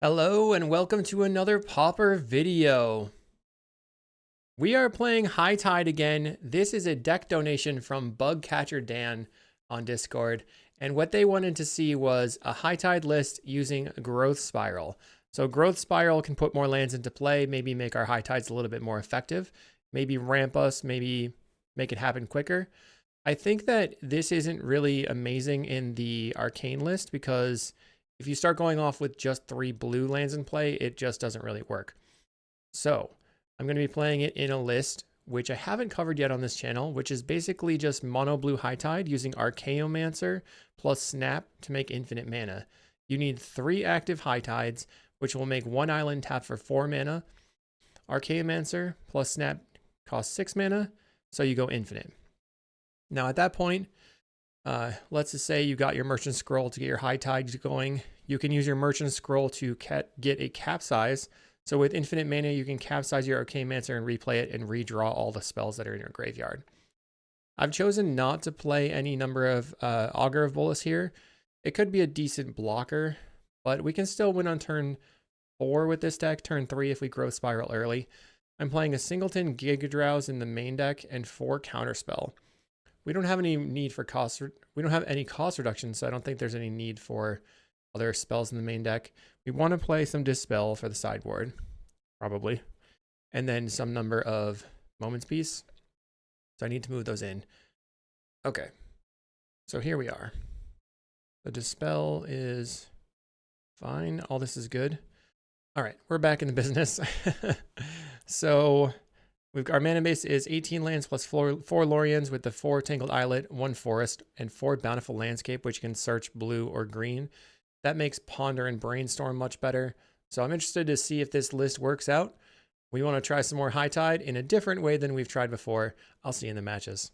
Hello and welcome to another Pauper video. We are playing High Tide again. This is a deck donation from Bugcatcher Dan on Discord. And what they wanted to see was a High Tide list using Growth Spiral. So Growth Spiral can put more lands into play, maybe make our High Tides a little bit more effective, maybe ramp us, maybe make it happen quicker. I think that this isn't really amazing in the Arcane list because if you start going off with just 3 blue lands in play, it just doesn't really work. So I'm going to be playing it in a list, which I haven't covered yet on this channel, which is basically just mono blue High Tide using Archaeomancer plus Snap to make infinite mana. You need 3 active High Tides, which will make 1 island tap for 4 mana. Archaeomancer plus Snap costs 6 mana, so you go infinite. Now at that point, let's just say you got your Merchant Scroll to get your High Tides going. You can use your Merchant Scroll to get a capsize. So with infinite mana, you can capsize your Archaeomancer and replay it and redraw all the spells that are in your graveyard. I've chosen not to play any number of Augur of Bolas here. It could be a decent blocker, but we can still win on turn 4 with this deck, turn 3 if we Growth Spiral early. I'm playing a Singleton Giga Drowse in the main deck and 4 Counterspell. We don't have any need for cost. We don't have any cost reduction, so I don't think there's any need for other spells in the main deck. We want to play some Dispel for the sideboard, probably, and then some number of Moment's Peace. So I need to move those in. Okay, so here we are. The Dispel is fine. All this is good. All right, we're back in the business. So our mana base is 18 lands plus 4 Lorians with the 4 Tangled Islet, 1 Forest, and 4 Bountiful Landscape, which you can search blue or green. That makes Ponder and Brainstorm much better. So I'm interested to see if this list works out. We want to try some more High Tide in a different way than we've tried before. I'll see you in the matches.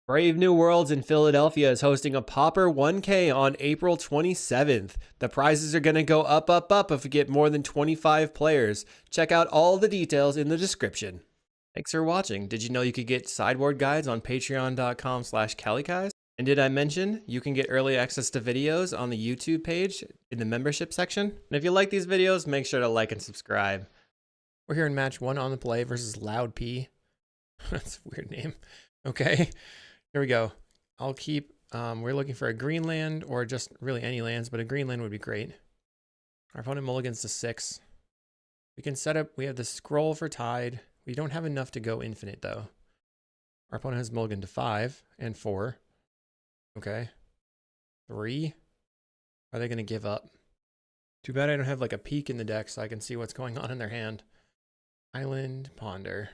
Brave New Worlds in Philadelphia is hosting a Pauper 1K on April 27th. The prizes are going to go up, up, up if we get more than 25 players. Check out all the details in the description. Thanks for watching. Did you know you could get sideboard guides on patreon.com/Kalikaiz? And did I mention you can get early access to videos on the YouTube page in the membership section? And if you like these videos, make sure to like and subscribe. We're here in match 1 on the play versus Loud P. That's a weird name. Okay, here we go. I'll keep, we're looking for a green land or just really any lands, but a green land would be great. Our opponent mulligans to 6. We can set up, we have the scroll for Tide. We don't have enough to go infinite though. Our opponent has mulligan to 5 and 4. Okay. 3. Are they going to give up? Too bad I don't have like a peek in the deck so I can see what's going on in their hand. Island, Ponder.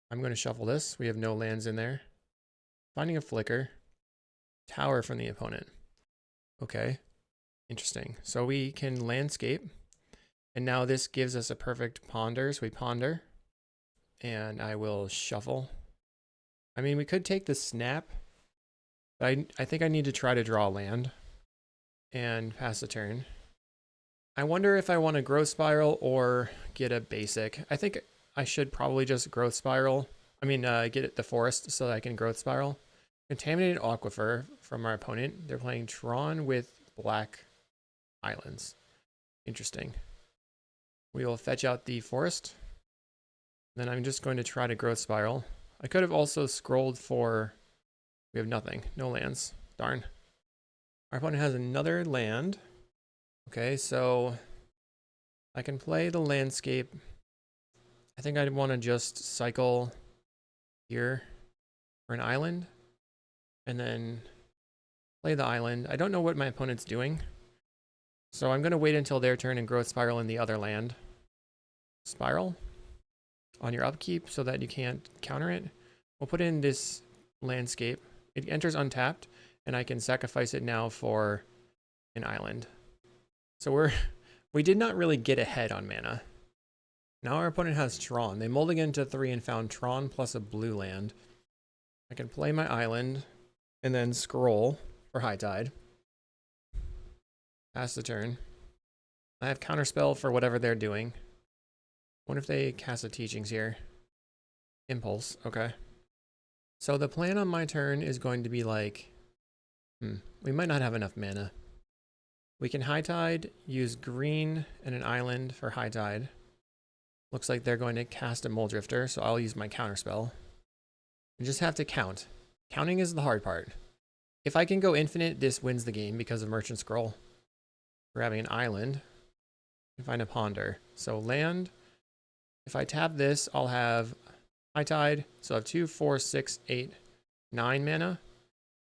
I'm going to shuffle this. We have no lands in there. Finding a Flicker. Tower from the opponent. Okay. Interesting. So we can landscape. And now this gives us a perfect ponder. So we ponder. And I will shuffle. I mean, we could take the Snap. But I think I need to try to draw land. And pass the turn. I wonder if I want to Growth Spiral or get a basic. I think I should probably just Growth Spiral. I mean, get the Forest so that I can Growth Spiral. Contaminated Aquifer from our opponent. They're playing Tron with black islands. Interesting. We will fetch out the Forest. Then I'm just going to try to Growth Spiral. I could have also scrolled for... We have nothing. No lands. Darn. Our opponent has another land. Okay, so I can play the landscape. I think I'd want to just cycle here for an island. And then play the island. I don't know what my opponent's doing. So I'm going to wait until their turn and Growth Spiral in the other land. Spiral on your upkeep so that you can't counter it. We'll put in this landscape. It enters untapped, and I can sacrifice it now for an island. So we did not really get ahead on mana. Now our opponent has Tron. They mulliganed to 3 and found Tron plus a blue land. I can play my island and then scroll for High Tide. Pass the turn. I have Counterspell for whatever they're doing. What if they cast the Teachings here? Impulse, okay. So the plan on my turn is going to be like, we might not have enough mana. We can High Tide, use green and an island for High Tide. Looks like they're going to cast a Mole Drifter, so I'll use my counterspell. You just have to count. Counting is the hard part. If I can go infinite, this wins the game because of Merchant Scroll. We're having an island. And find a ponder. So land. If I tap this, I'll have High Tide. So I have 2, 4, 6, 8, 9 mana.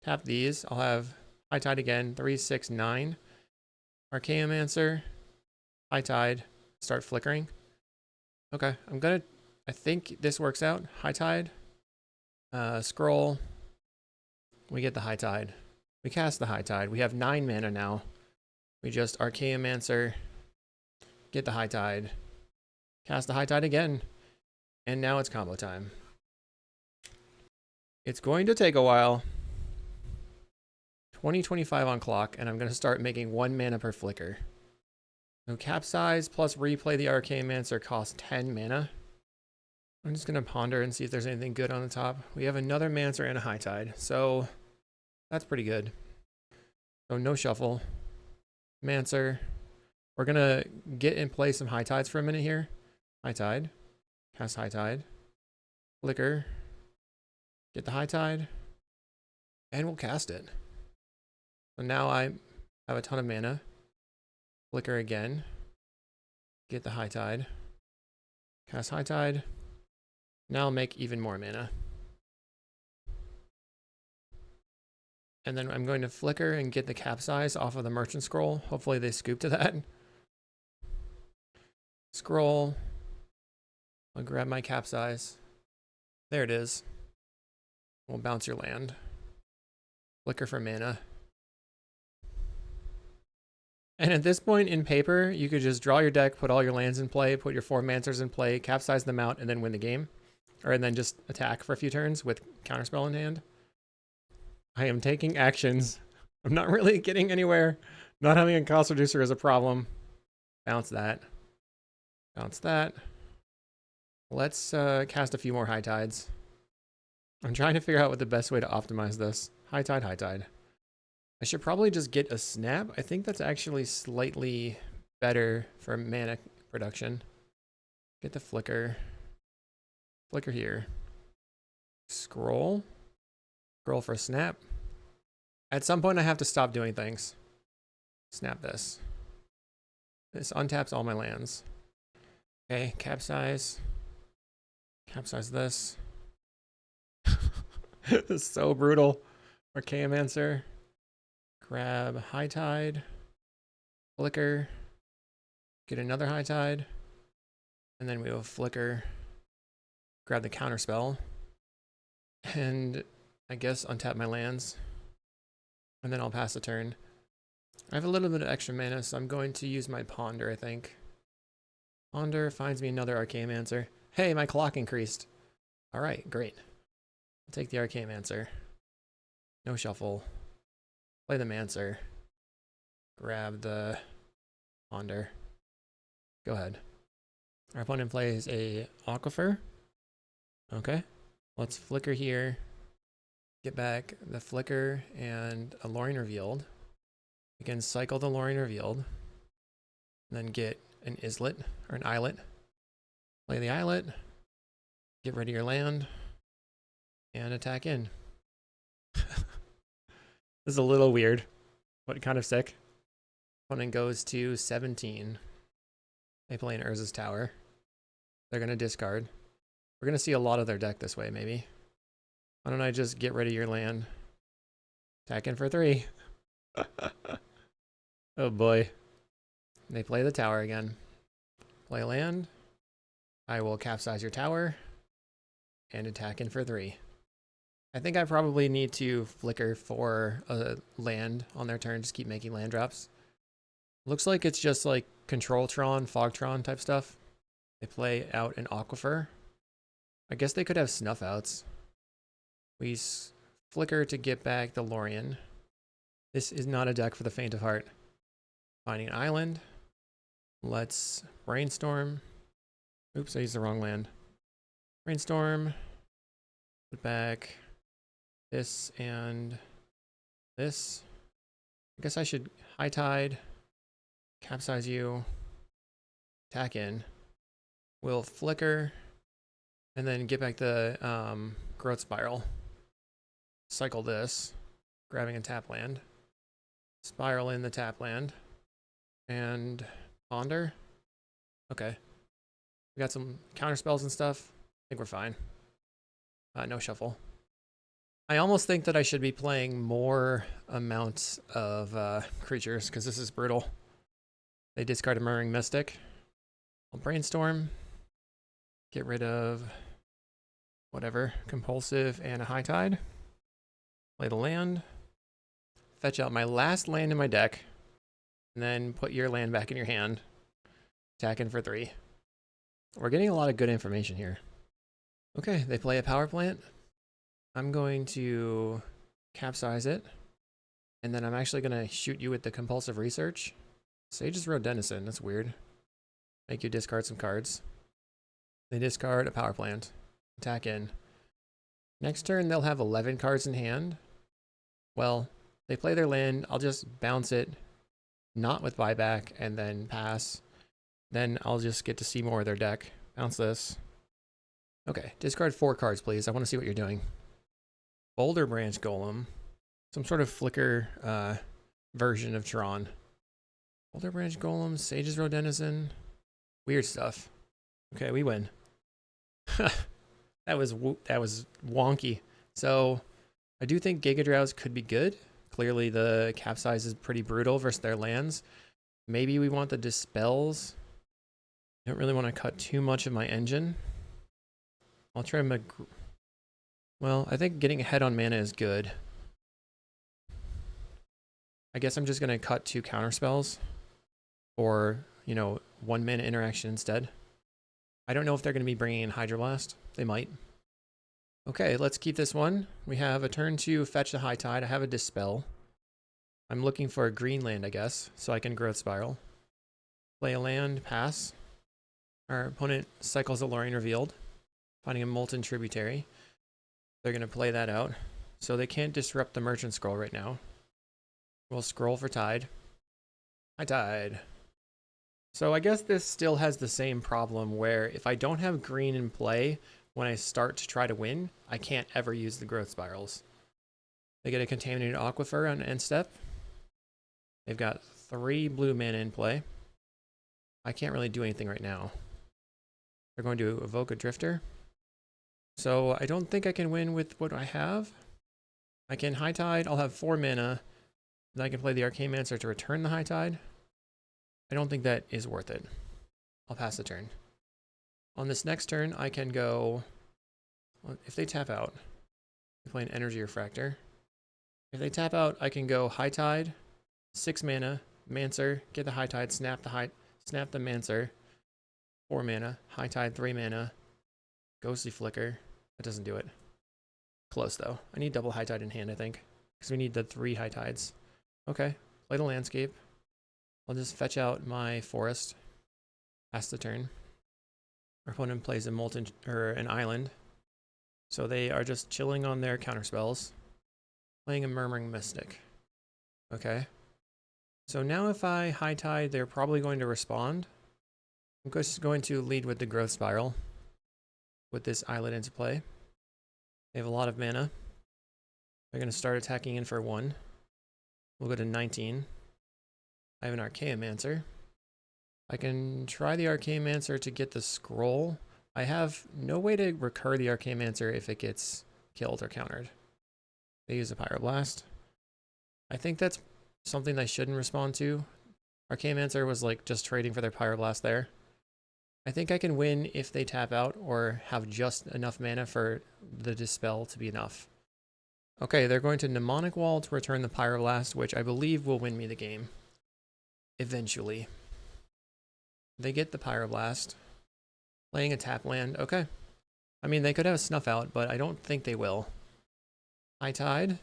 Tap these. I'll have High Tide again. 3, 6, 9. Archaeomancer. High Tide. Start flickering. Okay, I think this works out. High Tide. Scroll. We get the High Tide. We cast the High Tide. We have 9 mana now. We just Archaeomancer. Get the High Tide. Cast the High Tide again. And now it's combo time. It's going to take a while. 2025 on clock, and I'm going to start making 1 mana per flicker. So capsize plus replay the Archaeomancer costs 10 mana. I'm just going to ponder and see if there's anything good on the top. We have another Mancer and a High Tide, so that's pretty good. So no shuffle. Mancer. We're going to get in play some High Tides for a minute here. High Tide. Cast High Tide. Flicker. Get the High Tide. And we'll cast it. So now I have a ton of mana. Flicker again. Get the High Tide. Cast High Tide. Now I'll make even more mana. And then I'm going to flicker and get the capsize off of the Merchant Scroll. Hopefully they scoop to that. Scroll. I'll grab my capsize. There it is. We'll bounce your land. Flicker for mana. And at this point in paper, you could just draw your deck, put all your lands in play, put your 4 Mancers in play, capsize them out, and then win the game. Or and then just attack for a few turns with counterspell in hand. I am taking actions. I'm not really getting anywhere. Not having a cost reducer is a problem. Bounce that. Bounce that. Let's cast a few more High Tides. I'm trying to figure out what the best way to optimize this. High Tide, High Tide. I should probably just get a Snap. I think that's actually slightly better for mana production. Get the Flicker. Flicker here. Scroll. Scroll for Snap. At some point I have to stop doing things. Snap this. This untaps all my lands. Okay, capsize. Capsize this. This is so brutal. Archaeomancer. Grab High Tide. Flicker. Get another High Tide. And then we will flicker. Grab the counterspell. And I guess untap my lands. And then I'll pass the turn. I have a little bit of extra mana, so I'm going to use my ponder, I think. Ponder finds me another Archaeomancer. Hey, my clock increased. Alright, great. I'll take the Archaeomancer. No shuffle. Play the Mancer. Grab the ponder. Go ahead. Our opponent plays a Aquifer. Okay. Let's flicker here. Get back the flicker and a Lorien Revealed. We can cycle the Lorien Revealed. And then get an Islet or an Islet. Play the Islet. Get rid of your land. And attack in. This is a little weird, but kind of sick. Opponent goes to 17. They play an Urza's Tower. They're going to discard. We're going to see a lot of their deck this way, maybe. Why don't I just get rid of your land? Attack in for 3. Oh boy. They play the tower again. Play land. I will capsize your tower. And attack in for 3. I think I probably need to flicker for a land on their turn. Just keep making land drops. Looks like it's just like Control Tron, Fog Tron type stuff. They play out an Aquifer. I guess they could have Snuff Outs. We flicker to get back the Lorien. This is not a deck for the faint of heart. Finding an island. Let's brainstorm. Oops, I used the wrong land. Brainstorm. Put back this and this. I guess I should High Tide. capsize you, attack in. We'll flicker, and then get back the growth spiral. Cycle this, grabbing a tap land. Spiral in the tap land. And ponder. Okay. We got some counter spells and stuff. I think we're fine. No shuffle. I almost think that I should be playing more amounts of creatures, because this is brutal. They discard a Murmuring Mystic. I'll brainstorm. Get rid of whatever. Compulsive and a High Tide. Play the land. Fetch out my last land in my deck. And then put your land back in your hand. Attack in for 3. We're getting a lot of good information here. Okay, they play a power plant. I'm going to capsize it. And then I'm actually going to shoot you with the Compulsive Research. Sage's Road Denizen, that's weird. Make you discard some cards. They discard a power plant. Attack in. Next turn, they'll have 11 cards in hand. Well, they play their land. I'll just bounce it, not with buyback, and then pass. Then I'll just get to see more of their deck. Bounce this. Okay, discard 4 cards, please. I want to see what you're doing. Boulder Branch Golem. Some sort of flicker version of Tron. Boulder Branch Golem, Sage's Road Denizen. Weird stuff. Okay, we win. That was wonky. So I do think Giga Drowse could be good. Clearly the capsize is pretty brutal versus their lands. Maybe we want the dispels. I don't really want to cut too much of my engine. I'll try to well, I think getting ahead on mana is good. I guess I'm just going to cut 2 counter spells. Or, 1 mana interaction instead. I don't know if they're going to be bringing in Hydroblast. They might. Okay, let's keep this one. We have a turn to fetch the High Tide. I have a Dispel. I'm looking for a green land, I guess, so I can Growth Spiral. Play a land, pass. Our opponent cycles Alluring Revealed, finding a Molten Tributary. They're going to play that out, so they can't disrupt the Merchant Scroll right now. We'll scroll for Tide. High Tide. So I guess this still has the same problem where if I don't have green in play when I start to try to win, I can't ever use the Growth Spirals. They get a Contaminated Aquifer on end step. They've got 3 blue mana in play. I can't really do anything right now. They're going to evoke a Drifter. So I don't think I can win with what I have. I can High Tide. I'll have 4 mana. Then I can play the Archaeomancer to return the High Tide. I don't think that is worth it. I'll pass the turn. On this next turn, I can go... If they tap out, I play an Energy Refractor. If they tap out, I can go High Tide, 6 mana, Mancer, get the High Tide, snap the Mancer, 4 mana, High Tide, 3 mana, Ghostly Flicker. That doesn't do it. Close though. I need double High Tide in hand, I think, because we need the 3 High Tides. Okay, play the landscape. I'll just fetch out my forest. Pass the turn. Our opponent plays a an island. So they are just chilling on their counterspells. Playing a Murmuring Mystic. Okay. So now if I High Tide, they're probably going to respond. I'm just going to lead with the Growth Spiral. With this island into play. They have a lot of mana. They're going to start attacking in for 1. We'll go to 19. I have an Archaeomancer. I can try the Archaeomancer to get the scroll. I have no way to recur the Archaeomancer if it gets killed or countered. They use a Pyroblast. I think that's something they shouldn't respond to. Archaeomancer was like just trading for their Pyroblast there. I think I can win if they tap out or have just enough mana for the Dispel to be enough. Okay, they're going to Mnemonic Wall to return the Pyroblast, which I believe will win me the game. Eventually. They get the Pyroblast. Playing a tap land. Okay. I mean, they could have a Snuff Out, but I don't think they will. High Tide.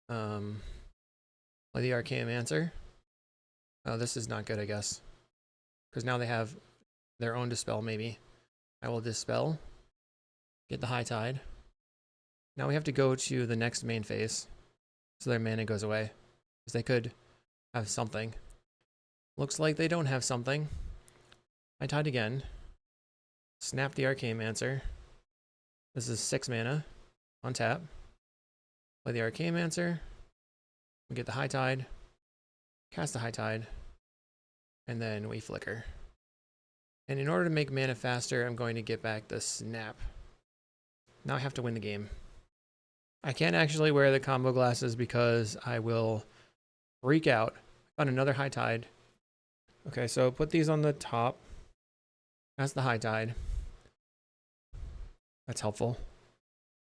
Play the Archaeomancer. Oh, this is not good, I guess. Because now they have their own Dispel, maybe. I will Dispel. Get the High Tide. Now we have to go to the next main phase. So their mana goes away. Because they could have something. Looks like they don't have something. High Tide again. Snap the Archaeomancer. This is 6 mana on tap. Play the Archaeomancer. We get the High Tide. Cast the High Tide. And then we flicker. And in order to make mana faster, I'm going to get back the Snap. Now I have to win the game. I can't actually wear the combo glasses because I will freak out. Found another High Tide. Okay, so put these on the top. That's the High Tide. That's helpful.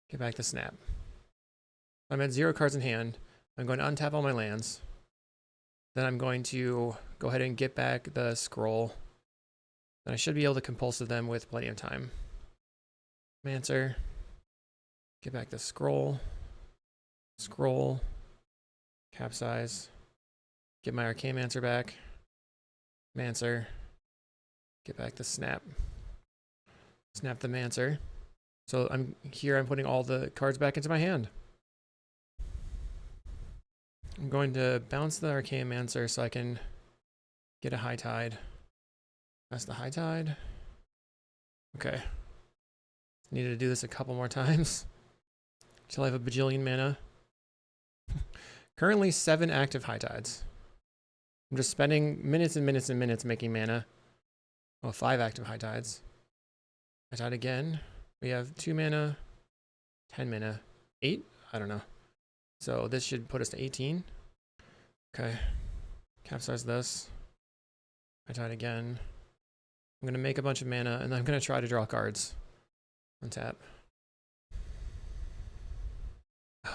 Get back the Snap. I'm at 0 cards in hand. I'm going to untap all my lands. Then I'm going to go ahead and get back the scroll. Then I should be able to compulsive them with plenty of time. Mancer. Get back the scroll. Scroll. Capsize. Get my Archaeomancer back. Mancer. Get back the Snap. Snap the Mancer. So I'm putting all the cards back into my hand. I'm going to bounce the Archaeomancer so I can get a High Tide. That's the High Tide. Okay. Needed to do this a couple more times until I have a bajillion mana. Currently 7 active High Tides. I'm just spending minutes and minutes and minutes making mana. Oh, 5 active High Tides. High Tide again. We have 2 mana, 10 mana, 8? I don't know. So this should put us to 18. Okay. Capsize this. High Tide again. I'm going to make a bunch of mana, and then I'm going to try to draw cards. Untap.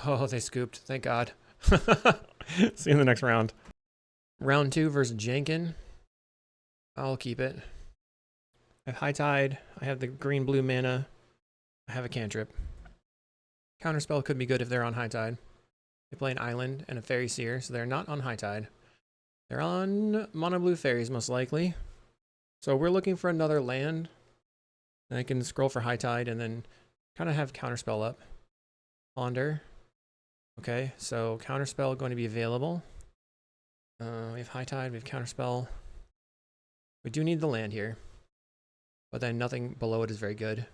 Oh, they scooped. Thank God. See you in the next round. Round 2 versus Jenkin. I'll keep it. I have High Tide. I have the green-blue mana. I have a cantrip. Counterspell could be good if they're on High Tide. They play an island and a Fairy Seer, so they're not on High Tide. They're on mono blue fairies, most likely. So we're looking for another land. And I can scroll for High Tide and then kind of have Counterspell up. Ponder. Okay, so Counterspell going to be available. We have High Tide, we have Counterspell. We do need the land here. But then nothing below it is very good.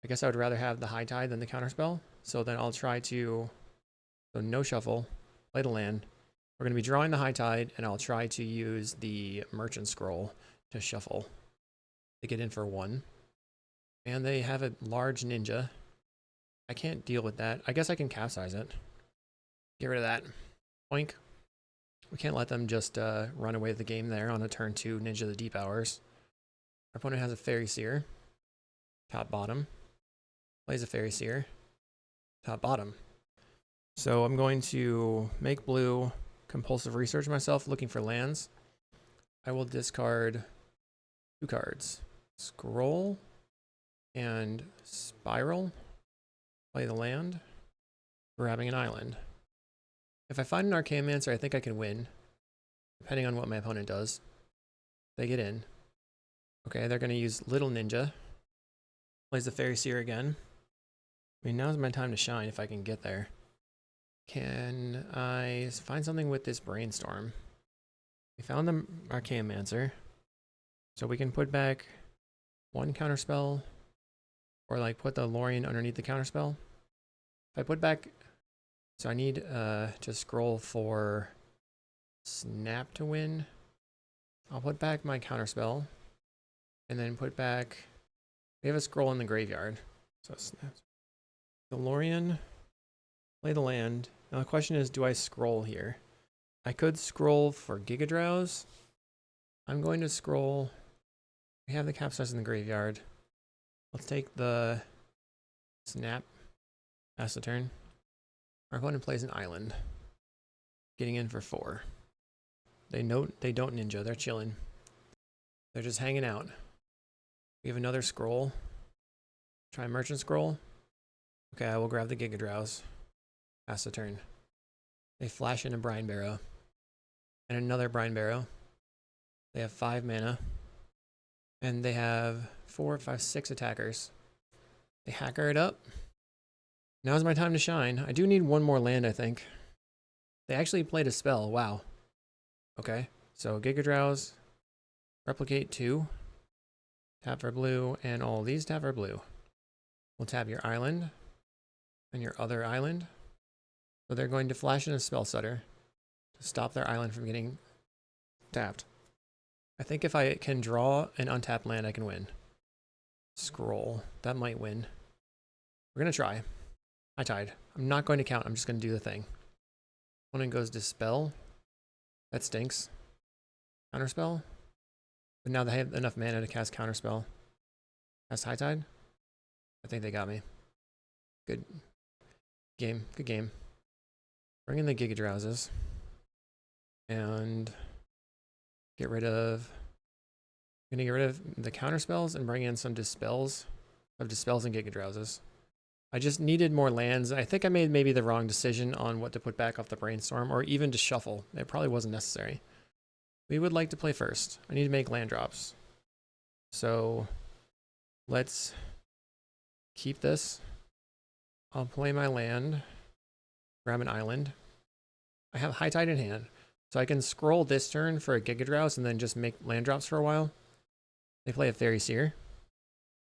I guess I would rather have the High Tide than the Counterspell. So then I'll try to... So no shuffle. Play the land. We're going to be drawing the High Tide, and I'll try to use the Merchant Scroll to shuffle. They get in for 1. And they have a large ninja. I can't deal with that. I guess I can capsize it. Get rid of that. Oink. We can't let them just run away with the game there on a turn 2 Ninja the Deep Hours. Our opponent has a Fairy Seer. Top bottom. Plays a Fairy Seer. Top bottom. So I'm going to make blue, Compulsive Research myself, looking for lands. I will discard 2 cards. Scroll and Spiral. Play the land. Grabbing an island. If I find an Archaeomancer, I think I can win. Depending on what my opponent does. They get in. Okay, they're going to use Little Ninja. Plays the Fairy Seer again. I mean, now's my time to shine if I can get there. Can I find something with this Brainstorm? We found the Archaeomancer. So we can put back 1 counterspell. Or like put the Lorien underneath the counterspell. If I put back... So I need to scroll for Snap to win. I'll put back my counterspell. And then put back... We have a scroll in the graveyard. So Snap. The Lorien. Play the land. Now the question is, do I scroll here? I could scroll for Giga Drowse. I'm going to scroll. We have the capsize in the graveyard. Let's take the Snap. Pass the turn. Our opponent plays an island. Getting in for 4. They don't ninja. They're chilling. They're just hanging out. We have another scroll. Try Merchant Scroll. Okay, I will grab the Giga Drowse. Pass the turn. They flash in a Brine Barrow. And another Brine Barrow. They have 5 mana. And they have 4, 5, 6 attackers. They hacker it up. Now's my time to shine. I do need 1 more land, I think. They actually played a spell. Wow. Okay. So Giga Drowse, replicate 2, tap for blue, and all these tap for blue. We'll tap your island and your other island. So they're going to flash in a spell stutter to stop their island from getting tapped. I think if I can draw an untapped land, I can win. Scroll. That might win. We're going to try. High Tide. I'm not going to count. I'm just going to do the thing. Opponent goes Dispel. That stinks. Counterspell. But now they have enough mana to cast Counterspell. Cast High Tide. I think they got me. Good game. Good game. Bring in the Giga Drowses. And get rid of... I'm going to get rid of the Counterspells and bring in some Dispels. Of Dispels and Giga Drowses. I just needed more lands. I think I made maybe the wrong decision on what to put back off the Brainstorm, or even to shuffle. It probably wasn't necessary. We would like to play first. I need to make land drops. So let's keep this. I'll play my land. Grab an island. I have High Tide in hand. So I can scroll this turn for a Giga Drowse and then just make land drops for a while. They play a Fairy Seer.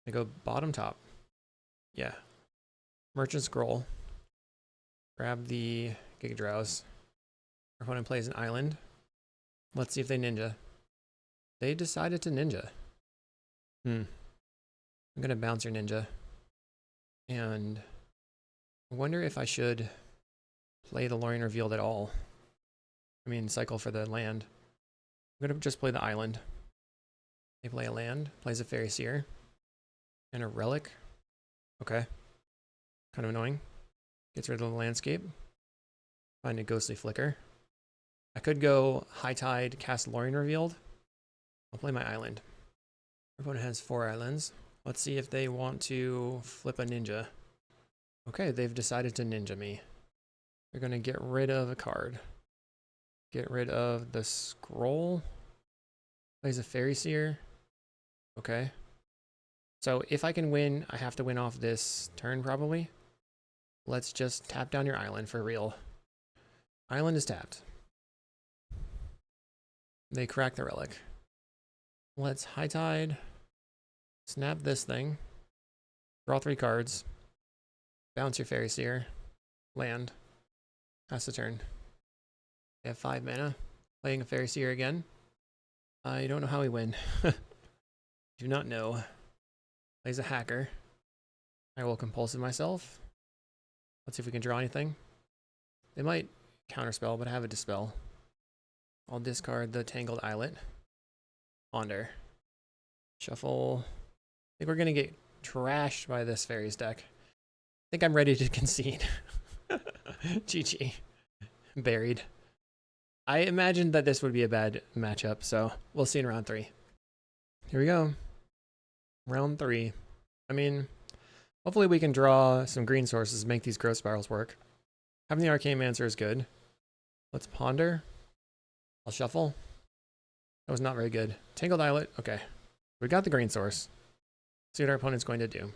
They go bottom top. Yeah. Merchant Scroll. Grab the Giga Drowse. Our opponent plays an island. Let's see if they ninja. They decided to ninja. I'm going to bounce your ninja. And I wonder if I should play the Lorien Revealed at all. I mean, cycle for the land. I'm going to just play the island. They play a land. Plays a Fairy Seer. And a Relic. Okay. Kind of annoying. Gets rid of the landscape. Find a Ghostly Flicker. I could go High Tide, cast Lorien Revealed. I'll play my island. Our opponent has 4 islands. Let's see if they want to flip a ninja. Okay, they've decided to ninja me. They're going to get rid of a card. Get rid of the scroll. Plays a Fairy Seer. Okay. So if I can win, I have to win off this turn probably. Let's just tap down your island for real. Island is tapped. They crack the Relic. Let's High Tide. Snap this thing. Draw 3 cards. Bounce your Fairy Seer. Land. Pass the turn. They have 5 mana. Playing a Fairy Seer again. I don't know how we win. Do not know. Plays a Hacker. I will Compulsive myself. Let's see if we can draw anything. They might Counterspell, but I have a Dispel. I'll discard the Tangled Islet. Ponder. Shuffle. I think we're going to get trashed by this Fairies deck. I think I'm ready to concede. GG. Buried. I imagined that this would be a bad matchup, so we'll see in round 3. Here we go. Round 3. I mean, hopefully we can draw some green sources to make these growth spirals work. Having the Archaeomancer is good. Let's ponder. I'll shuffle. That was not very good. Tangled Islet. Okay. We got the green source. See what our opponent's going to do.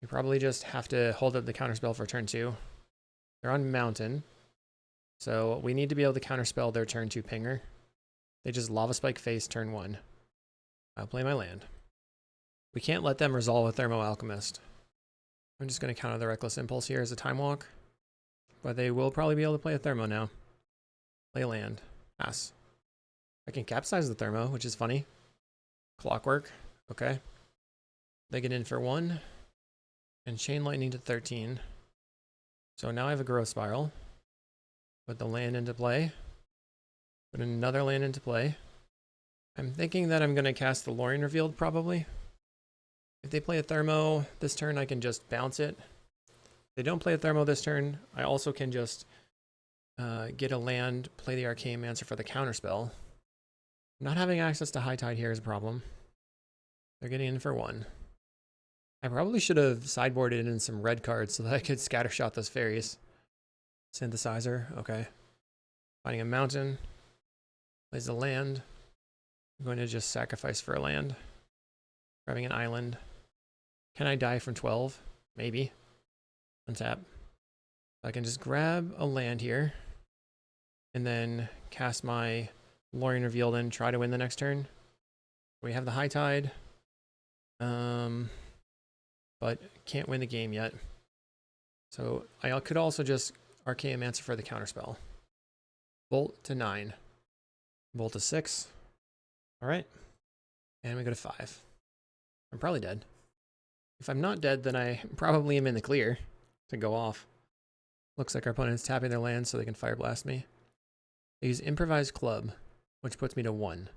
We probably just have to hold up the counterspell for turn 2. They're on mountain. So we need to be able to counterspell their turn 2 pinger. They just Lava Spike face turn 1. I'll play my land. We can't let them resolve a Thermo Alchemist. I'm just going to counter the Reckless Impulse here as a Time Walk. But they will probably be able to play a Thermo now. Play a land. Pass. I can capsize the Thermo, which is funny. Clockwork. Okay. They get in for 1. And Chain Lightning to 13. So now I have a Growth Spiral. Put the land into play. Put another land into play. I'm thinking that I'm going to cast the Lorien Revealed probably. If they play a Thermo this turn, I can just bounce it. If they don't play a Thermo this turn, I also can just get a land, play the Archaeomancer for the counterspell. Not having access to High Tide here is a problem. They're getting in for 1. I probably should have sideboarded in some red cards so that I could scattershot those fairies. Synthesizer, okay. Finding a mountain. Plays a land. I'm going to just sacrifice for a land. Grabbing an island. Can I die from 12? Maybe. Untap. I can just grab a land here. And then cast my Lorien Revealed and try to win the next turn. We have the High Tide. But can't win the game yet. So I could also just Archaeomancer for the counterspell. Bolt to 9. Bolt to 6. Alright. And we go to 5. I'm probably dead. If I'm not dead, then I probably am in the clear to go off. Looks like our opponent's tapping their land so they can Fire Blast me. They use Improvised Club, which puts me to 1.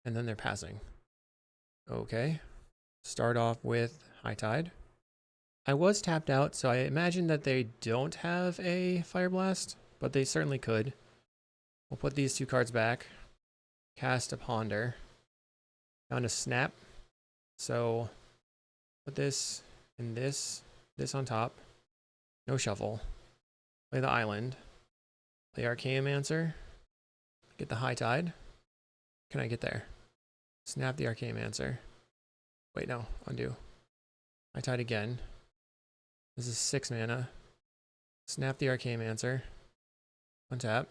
And then they're passing. Okay. Start off with High Tide. I was tapped out, so I imagine that they don't have a Fire Blast, but they certainly could. We'll put these 2 cards back. Cast a Ponder. Down to Snap. So put this and this on top. No shuffle. Play the Island. Play Archaeomancer. Get the High Tide. Can I get there? Snap the Archaeomancer. Wait, no. Undo. High Tide again. This is 6 mana. Snap the Archaeomancer. Untap.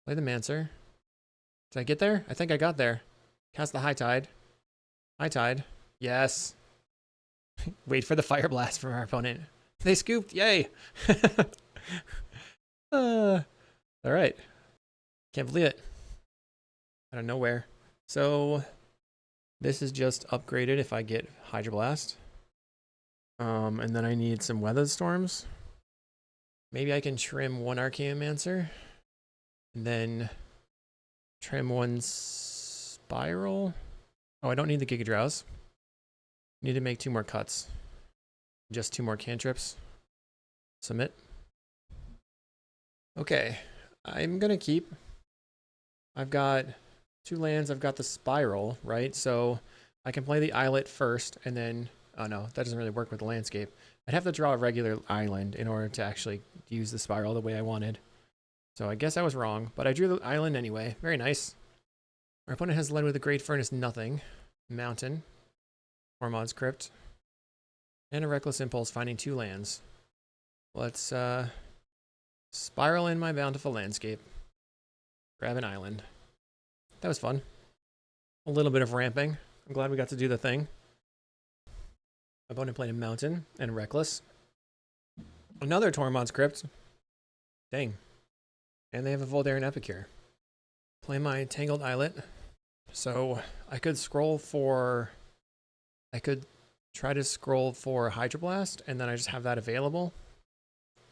Play the Mancer. Did I get there? I think I got there. Cast the High Tide. High Tide. Yes. Wait for the Fire Blast from our opponent. They scooped. Yay. Alright. Can't believe it. Out of nowhere. So this is just upgraded if I get Hydro Blast. And then I need some Weather Storms. Maybe I can trim 1 Archaeomancer. And then trim 1 Spiral. Oh, I don't need the Giga Drowse. Need to make 2 more cuts. Just 2 more cantrips. Submit. Okay. I'm gonna keep. I've got 2 lands. I've got the Spiral, right? So I can play the Islet first and then... Oh no, that doesn't really work with the landscape. I'd have to draw a regular island in order to actually use the Spiral the way I wanted. So I guess I was wrong, but I drew the island anyway. Very nice. Our opponent has led with a Great Furnace, nothing. Mountain. Hormon's Crypt. And a Reckless Impulse, finding 2 lands. Let's spiral in my bountiful landscape. Grab an island. That was fun. A little bit of ramping. I'm glad we got to do the thing. Opponent played a Mountain and Reckless. Another Tormod's Crypt. Dang. And they have a Voldaren Epicure. Play my Tangled Islet. So I could scroll for... I could try to scroll for Hydroblast, and then I just have that available.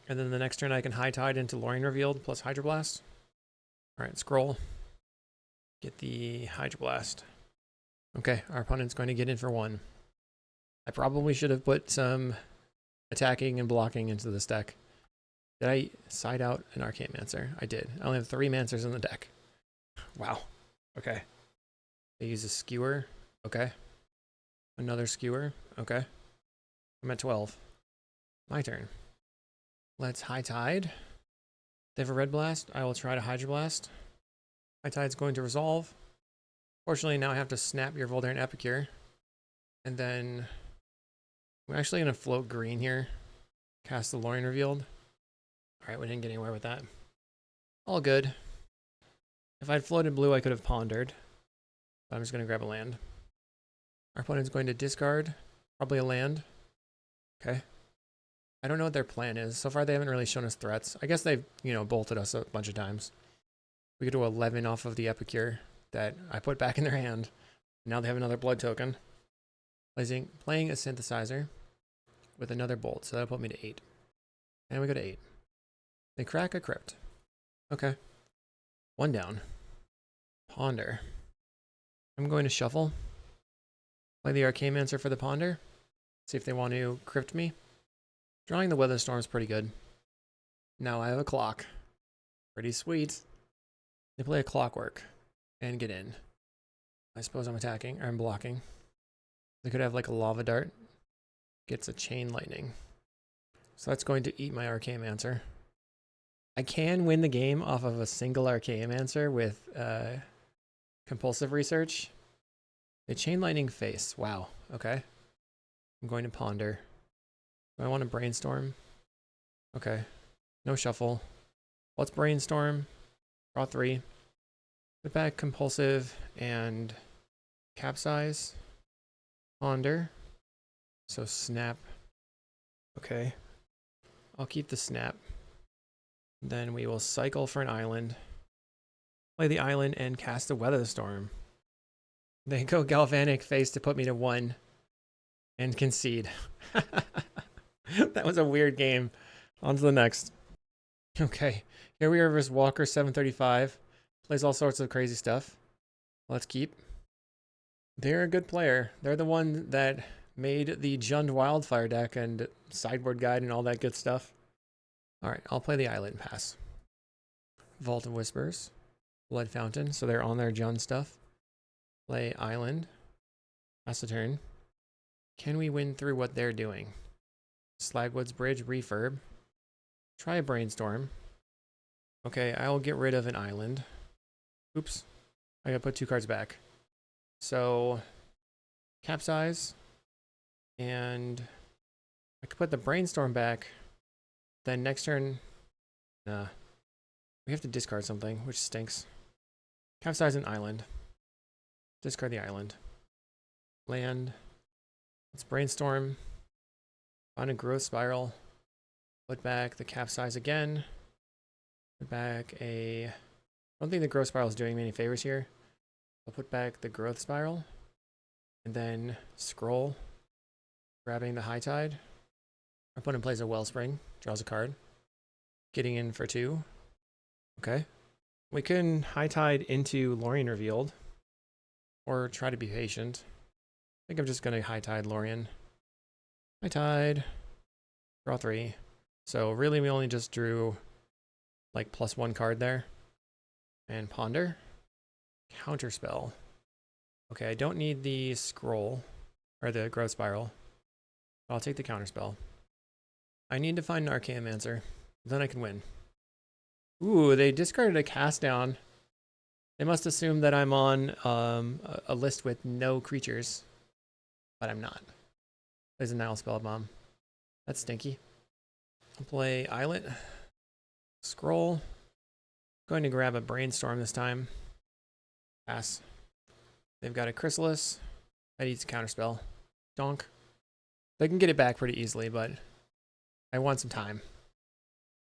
And then the next turn I can High Tide into Lorien Revealed plus Hydroblast. Alright, scroll. Get the Hydroblast. Okay, our opponent's going to get in for 1. I probably should have put some attacking and blocking into this deck. Did I side out an Archaeomancer? I did. I only have 3 Mancers in the deck. Wow. Okay. They use a Skewer. Okay. Another Skewer. Okay. I'm at 12. My turn. Let's High Tide. They have a Red Blast. I will try to Hydroblast. High Tide's going to resolve. Fortunately, now I have to snap your Voldaren Epicure. And then I'm actually going to float green here. Cast the Lorien Revealed. Alright, we didn't get anywhere with that. All good. If I'd floated blue, I could have pondered. But I'm just going to grab a land. Our opponent's going to discard. Probably a land. Okay. I don't know what their plan is. So far, they haven't really shown us threats. I guess they've, bolted us a bunch of times. We could do 11 off of the Epicure that I put back in their hand. Now they have another blood token. Playing a Synthesizer with another bolt. So that'll put me to 8. And we go to 8. They crack a Crypt. Okay. 1 down. Ponder. I'm going to shuffle. Play the Archaeomancer for the Ponder. See if they want to Crypt me. Drawing the Weather Storm is pretty good. Now I have a Clock. Pretty sweet. They play a Clockwork and get in. I suppose I'm attacking, or I'm blocking. They could have like a Lava Dart. Gets a Chain Lightning. So that's going to eat my Archaeomancer. I can win the game off of a single Archaeomancer with Compulsive Research. The Chain Lightning face. Wow. Okay. I'm going to Ponder. Do I want to Brainstorm? Okay. No shuffle. Let's Brainstorm. Draw 3. Put back compulsive and capsize. Ponder. So snap. Okay. I'll keep the snap. Then we will cycle for an island. Play the island and cast a weather storm. They go galvanic face to put me to 1 and concede. That was a weird game. On to the next. Okay, here we are versus Walker 735. Plays all sorts of crazy stuff. Let's keep. They're a good player. They're the one that made the Jund Wildfire deck and sideboard guide and all that good stuff. All right, I'll play the island pass. Vault of Whispers. Blood Fountain, so they're on their Jund stuff. Play island. Pass the turn. Can we win through what they're doing? Slagwoods Bridge, refurb. Try a brainstorm. Okay, I'll get rid of an island. Oops. I gotta put 2 cards back. So, capsize. And I could put the brainstorm back. Then next turn, nah. We have to discard something, which stinks. Capsize an island. Discard the island. Land. Let's brainstorm. Find a growth spiral. Put back the capsize again. Put back a... I don't think the growth spiral is doing me any favors here. I'll put back the growth spiral. And then scroll. Grabbing the High Tide. Our opponent plays a Wellspring. Draws a card. Getting in for 2. Okay. We can High Tide into Lorien Revealed. Or try to be patient. I think I'm just going to High Tide Lorien. High Tide. Draw 3. So really we only just drew like +1 card there. And ponder. Counterspell. Okay, I don't need the scroll. Or the growth spiral. I'll take the counterspell. I need to find an Archaeomancer. Then I can win. Ooh, they discarded a cast down. They must assume that I'm on a list with no creatures. But I'm not. Plays a Nile Spell Bomb. That's stinky. I'll play Islet. Scroll. Going to grab a Brainstorm this time. Pass. They've got a Chrysalis. That eats a Counterspell. Donk. They can get it back pretty easily, but I want some time.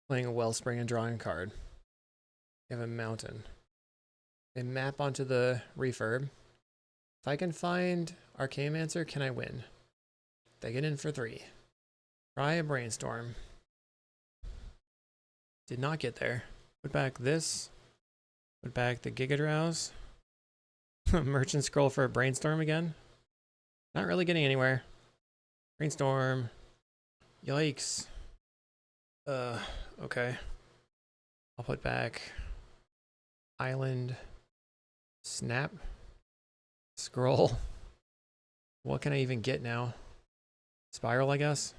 Playing a Wellspring and drawing a card. They have a Mountain. They map onto the refurb. If I can find Archaeomancer, can I win? They get in for 3. Try a Brainstorm. Did not get there. Put back this. Put back the Giga Drowse. Merchant Scroll for a Brainstorm again. Not really getting anywhere. Brainstorm. Yikes. Okay. I'll put back Island. Snap. Scroll. What can I even get now? Spiral, I guess.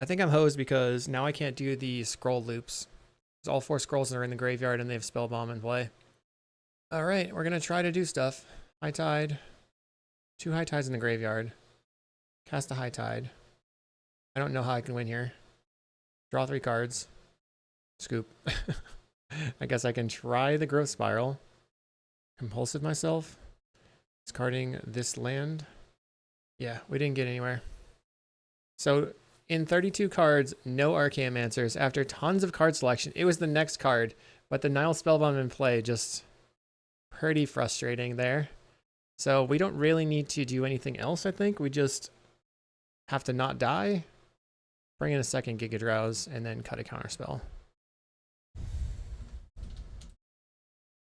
I think I'm hosed because now I can't do the scroll loops. Because all 4 scrolls are in the graveyard and they have Spell Bomb in play. Alright, we're going to try to do stuff. High Tide. 2 High Tides in the graveyard. Cast a High Tide. I don't know how I can win here. Draw 3 cards. Scoop. I guess I can try the Growth Spiral. Compulsive myself. Discarding this land. Yeah, we didn't get anywhere. So in 32 cards, no Archaeomancers. After tons of card selection, it was the next card, but the Nile Spellbomb in play, just pretty frustrating there. So we don't really need to do anything else, I think. We just have to not die, bring in a second Giga Drowse, and then cut a counterspell.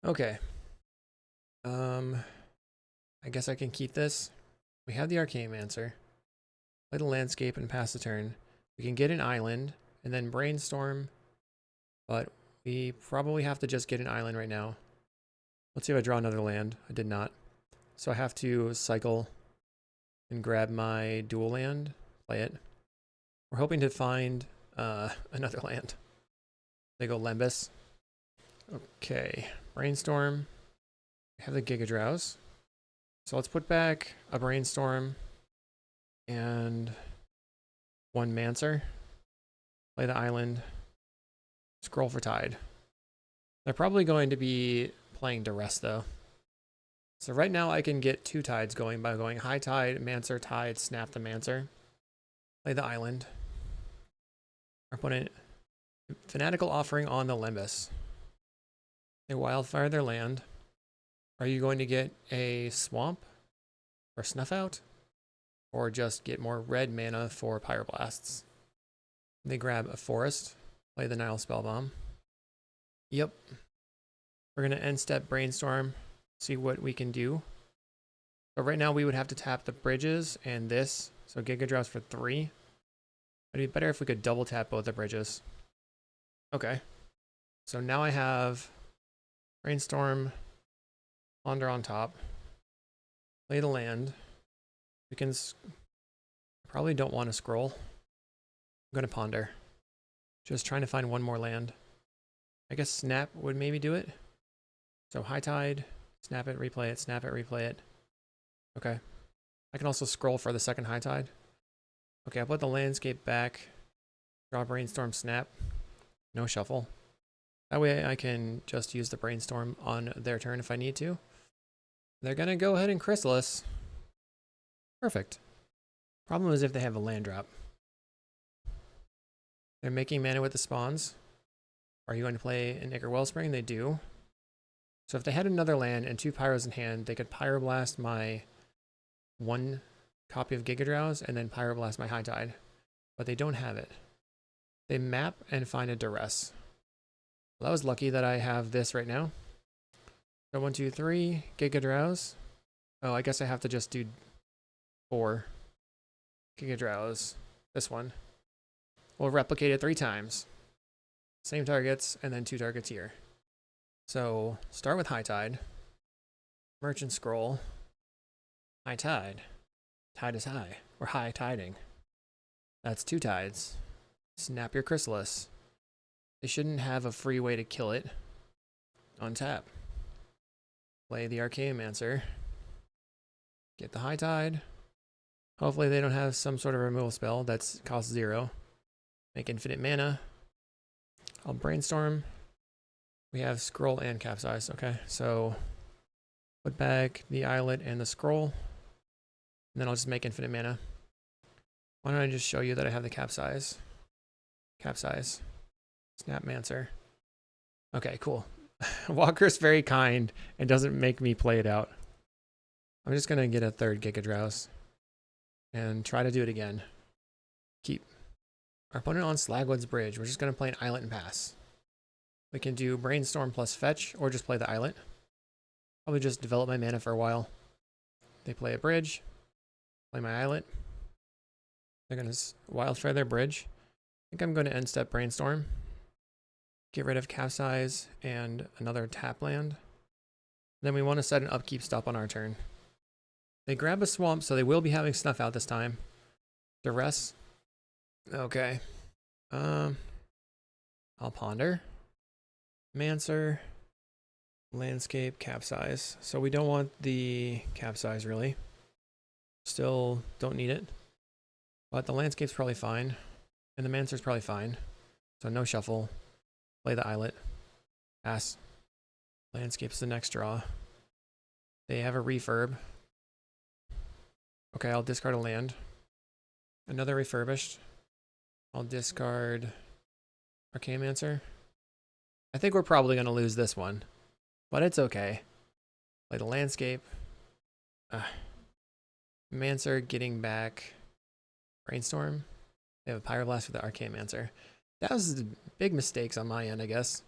Okay. I guess I can keep this. We have the Archaeomancer. Play the landscape and pass the turn. We can get an island and then brainstorm, but we probably have to just get an island right now. Let's see if I draw another land. I did not. So I have to cycle and grab my dual land, play it. We're hoping to find another land. They go Lembas. Okay, brainstorm. We have the Giga Drowse. So let's put back a brainstorm and 1 mancer. Play the island. Scroll for Tide. They're probably going to be playing duress though. So right now I can get 2 tides going by going High Tide, Mancer, Tide, Snap the Mancer. Play the island. Our opponent, Fanatical Offering on the Limbus. They Wildfire their land. Are you going to get a Swamp or Snuff Out? Or just get more red mana for Pyroblasts? They grab a Forest. Play the Nile Spellbomb. Yep. We're going to end step Brainstorm. See what we can do. But right now we would have to tap the bridges and this. So Giga Draws for 3. It'd be better if we could double tap both the bridges. Okay. So now I have Brainstorm, Ponder on top. Play the land. We can... Probably don't want to scroll. I'm going to Ponder. Just trying to find one more land. I guess Snap would maybe do it. So High Tide, snap it, replay it, snap it, replay it. Okay. I can also scroll for the second High Tide. Okay, I'll put the landscape back. Draw Brainstorm, snap. No shuffle. That way I can just use the Brainstorm on their turn if I need to. They're going to go ahead and Chrysalis. Perfect. Problem is if they have a land drop. They're making mana with the spawns. Are you going to play an Ichor Wellspring? They do. So if they had another land and 2 Pyros in hand, they could Pyroblast my 1 copy of Giga Drowse and then Pyroblast my High Tide. But they don't have it. They map and find a Duress. Well, that was lucky that I have this right now. So 1, 2, 3, Giga Drowse. Oh, I guess I have to just do 4 Giga Drowse. This one. We'll replicate it 3 times. Same targets, and then 2 targets here. So, start with High Tide. Merchant Scroll. High Tide. Tide is high. We're high tiding. That's 2 tides. Snap your Chrysalis. They shouldn't have a free way to kill it. Untap. Play the Archaeomancer. Get the High Tide. Hopefully they don't have some sort of removal spell that's cost 0. Make infinite mana. I'll Brainstorm. We have Scroll and Capsize. Okay, so put back the Islet and the Scroll. And then I'll just make infinite mana. Why don't I just show you that I have the Capsize. Capsize. Snap Mancer. Okay, cool. Walker's very kind and doesn't make me play it out. I'm just going to get a 3rd Giga Drowse and try to do it again. Keep. Our opponent on Slagwood's Bridge. We're just going to play an Islet and pass. We can do Brainstorm plus Fetch or just play the Islet. Probably just develop my mana for a while. They play a bridge. Play my Islet. They're going to Wildfire their bridge. I think I'm going to end step Brainstorm. Get rid of Capsize and another tap land. Then we want to set an upkeep stop on our turn. They grab a Swamp, so they will be having Snuff Out this time. Duress. Okay. I'll Ponder. Mancer. Landscape, Capsize. So we don't want the Capsize really. Still don't need it. But the Landscape's probably fine. And the Mancer's probably fine. So no shuffle. Play the Islet. Pass. Landscape's the next draw. They have a Refurb. Okay, I'll discard a land. Another Refurbished. I'll discard Archaeomancer. I think we're probably going to lose this one. But it's okay. Play the Landscape. Mancer getting back Brainstorm. They have a Pyroblast with the Archaeomancer. That was big mistakes on my end, I guess.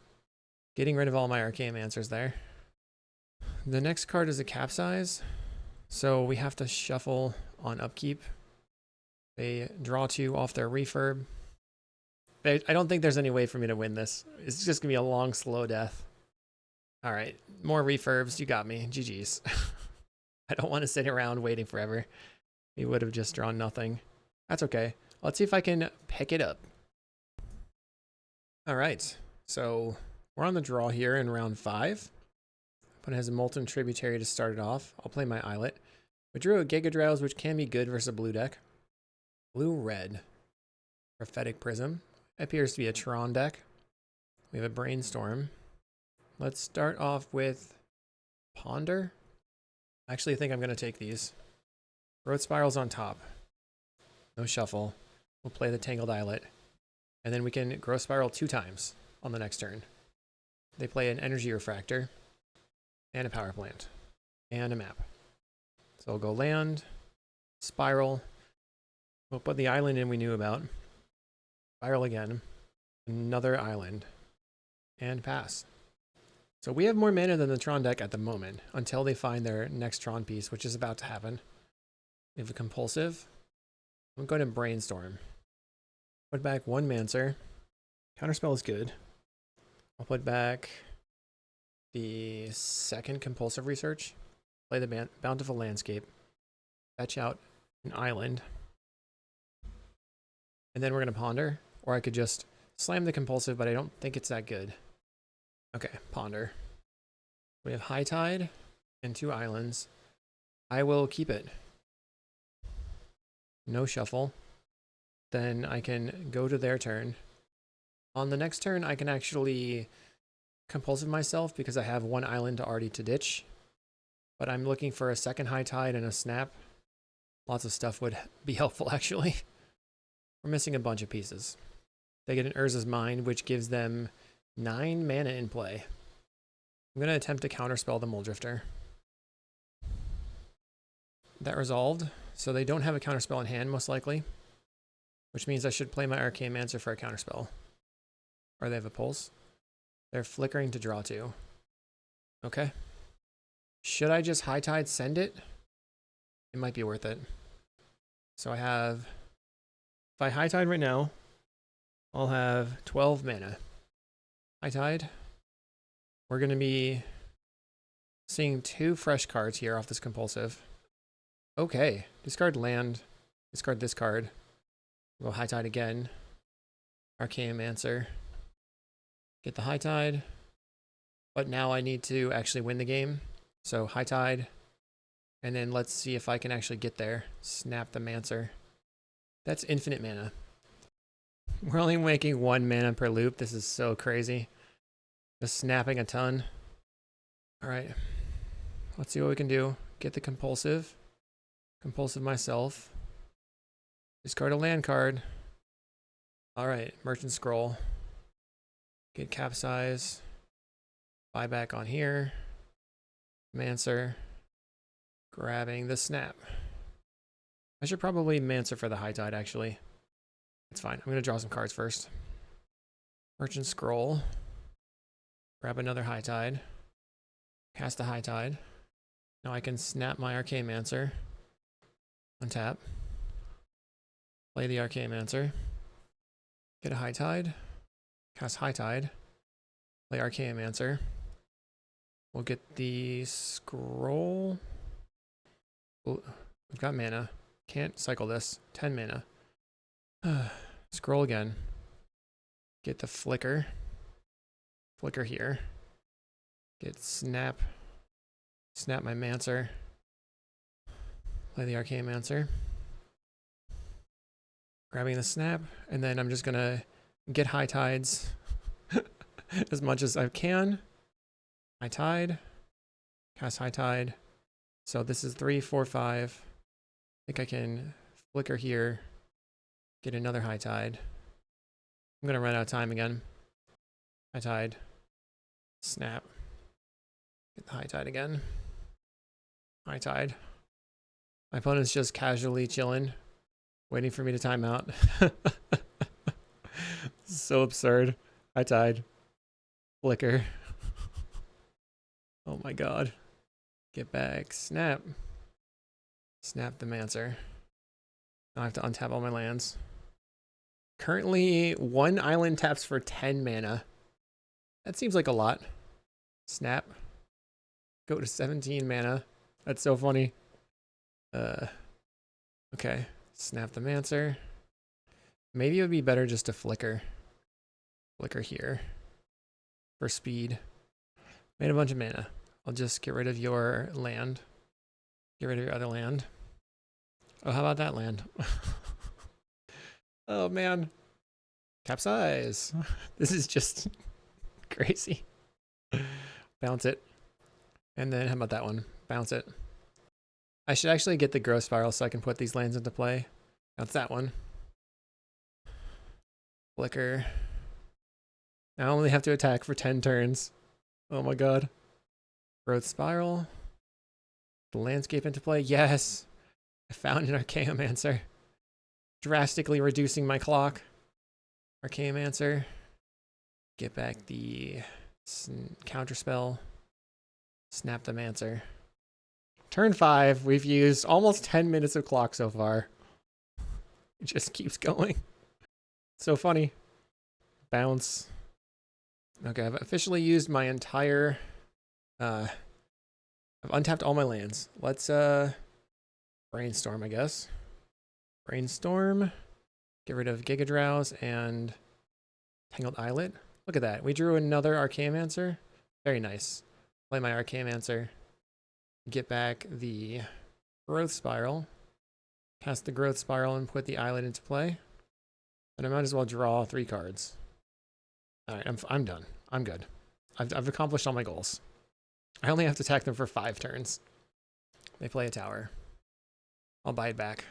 Getting rid of all my Archaeomancers there. The next card is a Capsize. So we have to shuffle on upkeep. They draw 2 off their Refurb. I don't think there's any way for me to win this. It's just going to be a long, slow death. All right, more Refurbs. You got me. GG's. I don't want to sit around waiting forever. He would have just drawn nothing. That's okay. Let's see if I can pick it up. All right, so we're on the draw here in round 5. Opponent has a Molten Tributary to start it off. I'll play my Islet. We drew a Giga Drowse, which can be good versus a blue deck. Blue-red. Prophetic Prism. Appears to be a Tron deck. We have a Brainstorm. Let's start off with Ponder? I actually think I'm going to take these. Growth Spiral's on top. No shuffle. We'll play the Tangled Islet. And then we can Growth Spiral 2 times on the next turn. They play an Energy Refractor and a Power Plant and a map. So we'll go land, Spiral. We'll put the island in we knew about. Spiral again. Another island. And pass. So we have more mana than the Tron deck at the moment, until they find their next Tron piece, which is about to happen. We have a Compulsive. I'm going to Brainstorm. Put back one Mancer. Counterspell is good. I'll put back the second Compulsive Research. Play the Bountiful Landscape. Fetch out an island. And then we're going to Ponder. Or I could just slam the Compulsive, but I don't think it's that good. Okay, Ponder. We have High Tide and 2 islands. I will keep it. No shuffle. Then I can go to their turn. On the next turn, I can actually Compulsive myself because I have 1 island already to ditch. But I'm looking for a second High Tide and a Snap. Lots of stuff would be helpful, actually. We're missing a bunch of pieces. They get an Urza's Mind, which gives them 9 mana in play. I'm going to attempt to counterspell the Muldrifter. That resolved, so they don't have a counterspell in hand, most likely. Which means I should play my Archaeomancer for a counterspell. Or they have a Pulse. They're flickering to draw 2. Okay. Should I just High Tide send it? It might be worth it. So I have... If I High Tide right now, I'll have 12 mana. High Tide. We're going to be seeing 2 fresh cards here off this Compulsive. Okay. Discard land. Discard this card. We'll High Tide again. Archaeomancer. Get the High Tide. But now I need to actually win the game. So High Tide. And then let's see if I can actually get there. Snap the Mancer. That's infinite mana. We're only making 1 mana per loop. This is so crazy. Just snapping a ton. Alright. Let's see what we can do. Get the Compulsive. Compulsive myself. Discard a land card. Alright. Merchant Scroll. Get capsize. Buyback on here. Mancer. Grabbing the Snap. I should probably Mancer for the High Tide, actually. It's fine. I'm going to draw some cards first. Merchant Scroll. Grab another High Tide. Cast a High Tide. Now I can snap my Archaeomancer. Untap. Play the Archaeomancer. Get a High Tide. Cast High Tide. Play Archaeomancer. We'll get the scroll. Ooh, we've got mana. Can't cycle this. 10 mana. Scroll again. Get the flicker. Flicker here. Get snap. Snap my Mancer. Play the Archaeomancer. Grabbing the Snap. And then I'm just going to get High Tides as much as I can. High Tide. Cast High Tide. So this is 3, 4, 5. I think I can flicker here. Get another High Tide. I'm going to run out of time again. High Tide. Snap. Get the High Tide again. High Tide. My opponent's just casually chilling, waiting for me to time out. So absurd. High Tide. Flicker. Oh my god. Get back. Snap. Snap the Mancer. Now I have to untap all my lands. Currently, 1 island taps for 10 mana. That seems like a lot. Snap. Go to 17 mana. That's so funny. Okay. Snap the Mancer. Maybe it would be better just to flicker. Flicker here. For speed. Made a bunch of mana. I'll just get rid of your land. Get rid of your other land. Oh, how about that land? Oh, man. Capsize. This is just crazy. Bounce it. And then how about that one? Bounce it. I should actually get the growth spiral so I can put these lands into play. That's that one. Flicker. I only have to attack for 10 turns. Oh my god. Growth spiral. The landscape into play. Yes. I found an Archaeomancer. Drastically reducing my clock. Archaeomancer. Get back the counterspell. Snap the mancer. Turn 5. We've used almost 10 minutes of clock so far. It just keeps going. So funny. Bounce. Okay, I've officially used my entire... I've untapped all my lands. Let's brainstorm, I guess. Brainstorm. Get rid of Giga Drowse and Tangled Islet. Look at that. We drew another Archaeomancer. Very nice. Play my Archaeomancer. Get back the growth spiral. Cast the growth spiral and put the islet into play. And I might as well draw 3 cards. Alright, I'm done. I'm good. I've accomplished all my goals. I only have to attack them for 5 turns. They play a tower. I'll buy it back.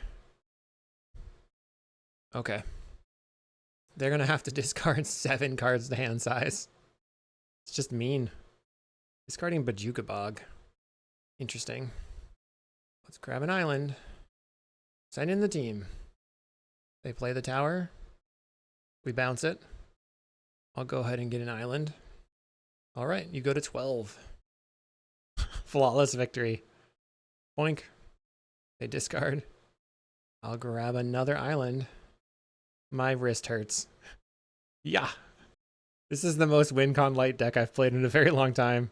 Okay. They're gonna have to discard 7 cards to hand size. It's just mean. Discarding Bajuka Bog. Interesting. Let's grab an island. Send in the team. They play the tower. We bounce it. I'll go ahead and get an island. All right, you go to 12. Flawless victory. Boink. They discard. I'll grab another island. My wrist hurts. Yeah. This is the most wincon light deck I've played in a very long time.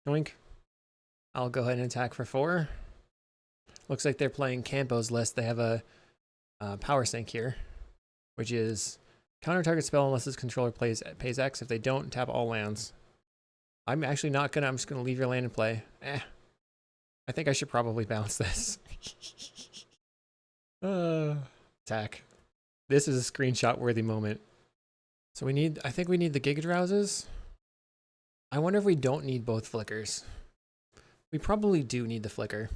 Boink. I'll go ahead and attack for 4. Looks like they're playing Campo's list. They have a power sink here, which is counter target spell unless its controller pays X. If they don't, tap all lands. I'm actually not gonna. I'm just gonna leave your land in play. I think I should probably bounce this. Attack. This is a screenshot-worthy moment. So we need. I think we need the Giga Drowses. I wonder if we don't need both flickers. We probably do need the flicker.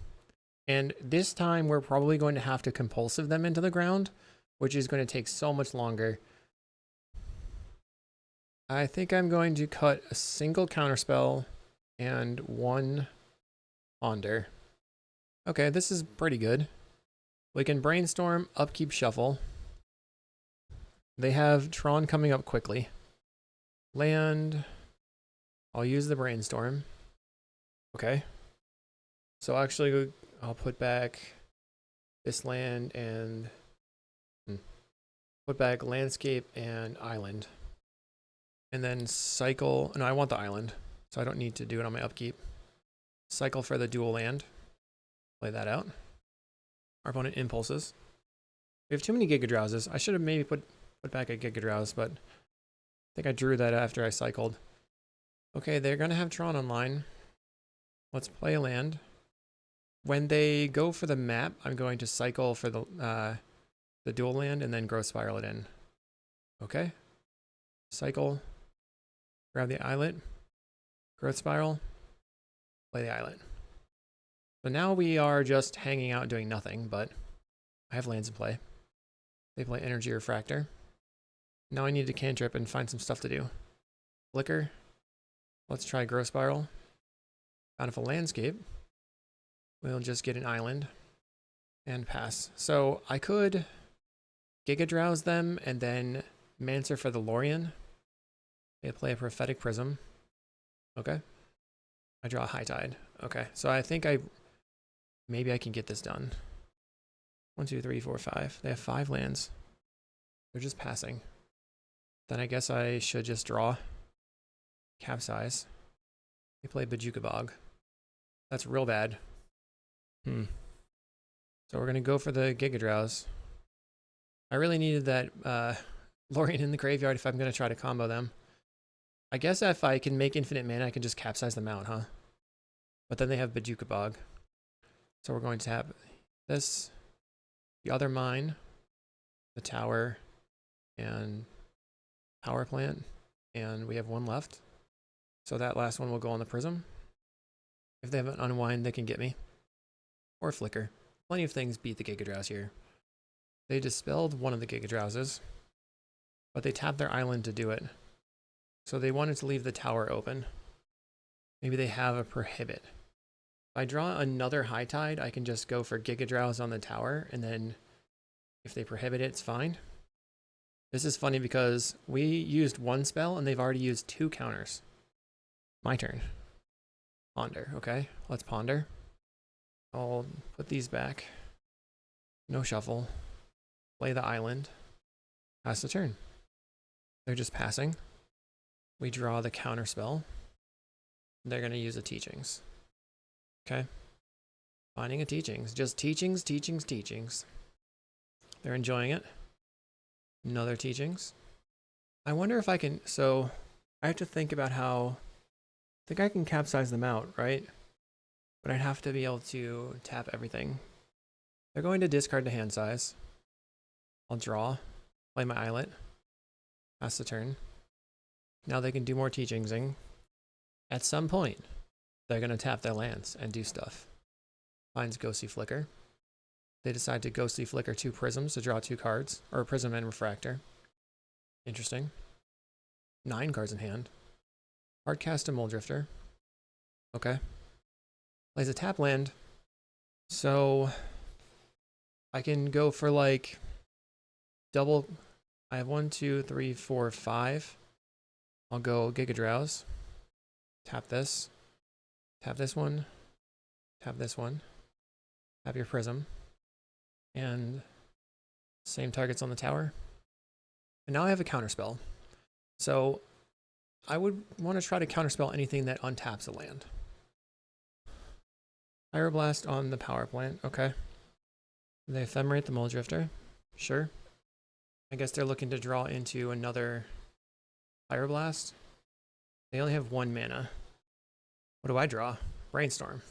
And this time we're probably going to have to compulsive them into the ground, which is going to take so much longer. I think I'm going to cut a single counterspell and 1 ponder. Okay, this is pretty good. We can brainstorm, upkeep, shuffle. They have Tron coming up quickly. Land. I'll use the brainstorm. Okay. So actually, I'll put back this land and put back landscape and island. And then cycle. No, I want the island, so I don't need to do it on my upkeep. Cycle for the dual land. Play that out. Our opponent impulses. We have too many Giga Drowses. I should have maybe put back a Giga Drowse, but I think I drew that after I cycled. Okay, they're going to have Tron online. Let's play a land. When they go for the map, I'm going to cycle for the dual land and then growth spiral it in. Okay. Cycle. Grab the islet. Growth spiral. Play the islet. So now we are just hanging out doing nothing, but I have lands in play. They play Energy Refractor. Now I need to cantrip and find some stuff to do. Flicker. Let's try growth spiral. Bountiful Landscape. We'll just get an island and pass. So I could Giga Drowse them and then Mancer for the Lorien. They play a Prophetic Prism. Okay. I draw a High Tide. Okay. So I think maybe I can get this done. 1, 2, 3, 4, 5. They have 5 lands. They're just passing. Then I guess I should just draw. Capsize. They play Bajuka Bog. That's real bad. So we're going to go for the Giga Drowse. I really needed that Lorien in the graveyard if I'm going to try to combo them. I guess if I can make infinite mana, I can just capsize them out, huh? But then they have Bajuka Bog. So we're going to have this, the other mine, the tower, and power plant. And we have 1 left. So that last one will go on the prism. If they have an unwind, they can get me. Or flicker. Plenty of things beat the Gigadrowse here. They dispelled one of the Gigadrowses, but they tapped their island to do it. So they wanted to leave the tower open. Maybe they have a prohibit. If I draw another High Tide, I can just go for Gigadrowse on the tower, and then if they prohibit it, it's fine. This is funny because we used one spell and they've already used 2 counters. My turn. Ponder, okay? Let's ponder. I'll put these back. No shuffle. Play the island. Pass the turn. They're just passing. We draw the counter spell. They're going to use the teachings. Okay? Finding a teachings. Just teachings, teachings, teachings. They're enjoying it. Another teachings. I wonder if I can... So, I have to think about how... I think I can capsize them out, right? But I'd have to be able to tap everything. They're going to discard the hand size. I'll draw. Play my islet. Pass the turn. Now they can do more teachingsing. At some point, they're going to tap their lands and do stuff. Finds Ghostly Flicker. They decide to Ghostly Flicker 2 prisms to draw 2 cards, or a prism and refractor. Interesting. 9 cards in hand. Hardcast a Muldrifter. Okay. Plays a tap land. So I can go for like double. I have 1, 2, 3, 4, 5. I'll go Gigadrowse. Tap this. Tap this one. Tap this one. Tap your prism. And same targets on the tower. And now I have a counterspell. So I would want to try to counterspell anything that untaps a land. Pyroblast on the power plant. Okay. They ephemerate the Muldrifter. Sure. I guess they're looking to draw into another Pyroblast. They only have 1 mana. What do I draw? Brainstorm.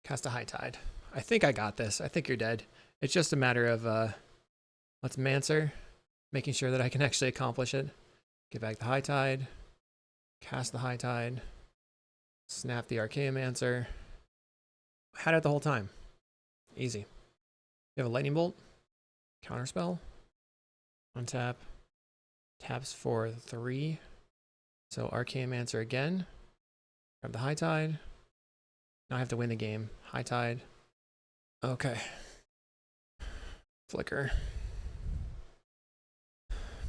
Cast a High Tide. I think I got this. I think you're dead. It's just a matter of, let's Mancer, making sure that I can actually accomplish it. Get back the High Tide, cast the High Tide, snap the Archaeomancer. Had it the whole time. Easy. You have a Lightning Bolt, counterspell, untap, taps for 3. So Archaeomancer again, grab the High Tide. Now I have to win the game. High Tide. Okay. Flicker.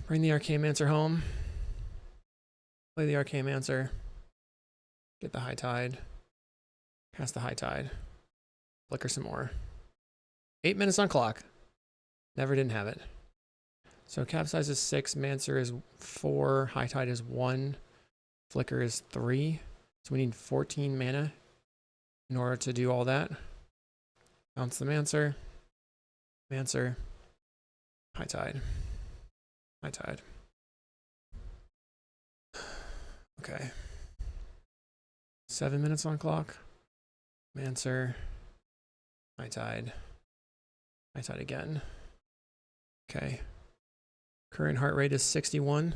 Bring the Archaeomancer home. Play the Archaeomancer. Get the High Tide. Cast the High Tide. Flicker some more. 8 minutes on clock. Never didn't have it. So capsize is 6. Mancer is 4. High Tide is 1. Flicker is 3. So we need 14 mana in order to do all that. Bounce the Mancer. Mancer. High Tide. High Tide. Okay. 7 minutes on clock. Mancer. High Tide. High Tide again. Okay. Current heart rate is 61.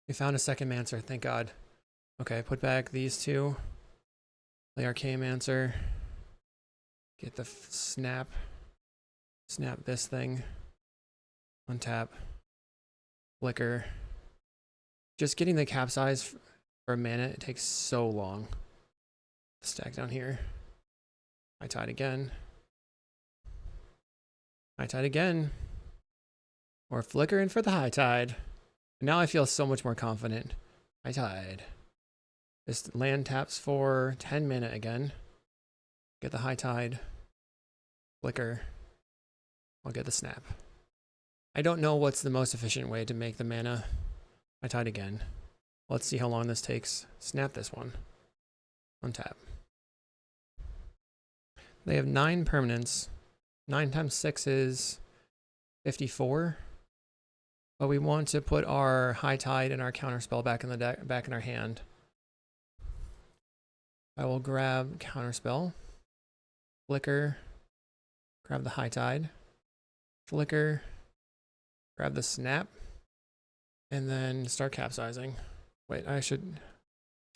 We found a second Mancer, thank God. Okay, put back these 2. Play Archaeomancer. Get the snap. Snap this thing. Untap. Flicker. Just getting the capsize for a mana, it takes so long. Stack down here. High Tide again. High Tide again. Or flicker in for the High Tide. Now I feel so much more confident. High Tide. This land taps for 10 mana again. Get the High Tide. Flicker. I'll get the snap. I don't know what's the most efficient way to make the mana. High Tide again. Let's see how long this takes. Snap this one. Untap. They have 9 permanents. 9 times 6 is 54. But we want to put our High Tide and our counterspell back in the deck, back in our hand. I will grab counterspell. Flicker. Grab the High Tide. Flicker. Grab the snap. And then start capsizing. Wait, I should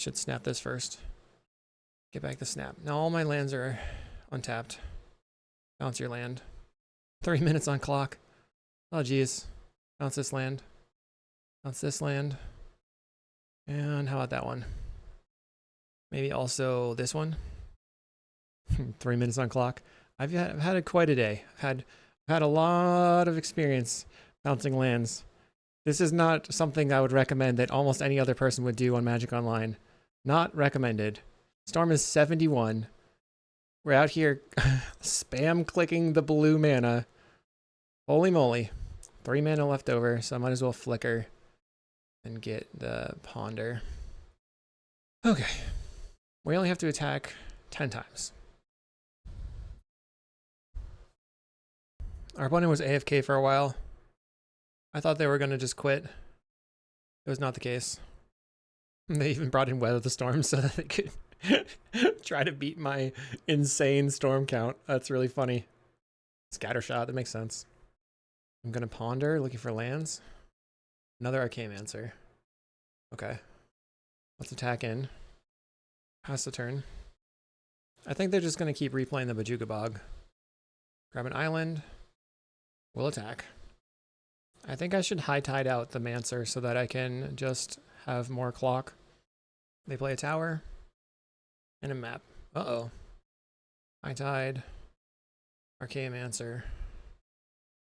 Should snap this first. Get back the snap. Now all my lands are untapped. Bounce your land. 3 minutes on clock. Oh geez. Bounce this land. Bounce this land. And how about that one? Maybe also this one. 3 minutes on clock. I've had quite a day. I've had a lot of experience bouncing lands. This is not something I would recommend that almost any other person would do on Magic Online. Not recommended. Storm is 71. We're out here spam clicking the blue mana. Holy moly. 3 mana left over, so I might as well flicker and get the ponder. Okay. We only have to attack 10 times. Our opponent was AFK for a while. I thought they were going to just quit. It was not the case. They even brought in Weather the Storm so that they could try to beat my insane storm count. That's really funny. Scattershot, that makes sense. I'm going to ponder, looking for lands. Another Archaeomancer. Okay. Let's attack in. Pass the turn. I think they're just going to keep replaying the Bojuka Bog. Grab an island. We'll attack. I think I should High Tide out the Mancer so that I can just have more clock. They play a tower and a map. Uh-oh. High Tide. Archaeomancer.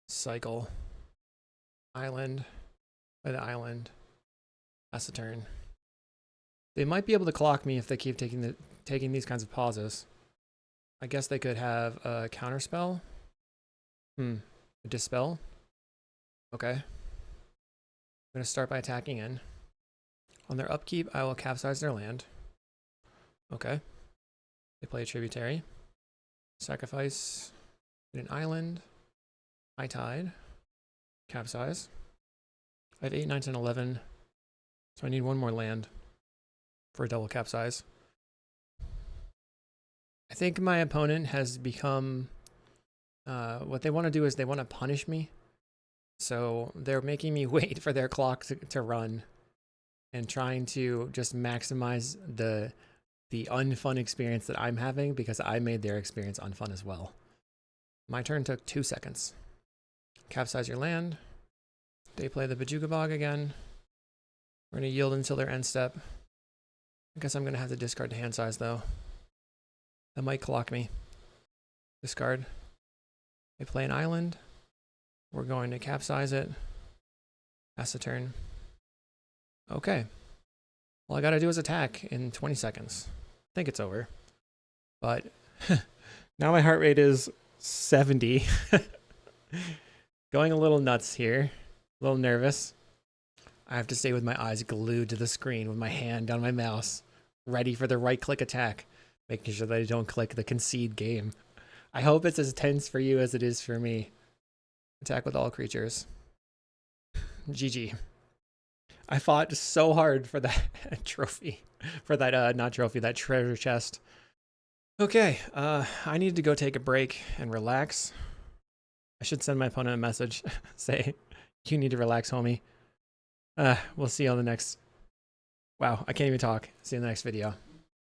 Cycle. Island. Play the island. Pass the turn. They might be able to clock me if they keep taking these kinds of pauses. I guess they could have a counterspell. A dispel. Okay. I'm going to start by attacking in. On their upkeep, I will capsize their land. Okay. They play a tributary. Sacrifice. Get an island. High Tide. Capsize. I have 8, 9, 10, 11. So I need one more land for a double capsize. I think my opponent has become... what they want to do is they want to punish me. So they're making me wait for their clock to run and trying to just maximize the unfun experience that I'm having because I made their experience unfun as well. My turn took 2 seconds. Capsize your land. They play the Bojuka Bog again. We're going to yield until their end step. I guess I'm going to have to discard the hand size though. That might clock me. Discard. They play an island. We're going to capsize it. Pass the turn. Okay. All I gotta do is attack in 20 seconds. I think it's over. But now my heart rate is 70. Going a little nuts here. A little nervous. I have to stay with my eyes glued to the screen with my hand on my mouse, ready for the right click attack, making sure that I don't click the concede game. I hope it's as tense for you as it is for me. Attack with all creatures. GG. I fought so hard for that trophy. For that, not trophy, that treasure chest. Okay, I need to go take a break and relax. I should send my opponent a message. Say, you need to relax, homie. We'll see you on the next... Wow, I can't even talk. See you in the next video.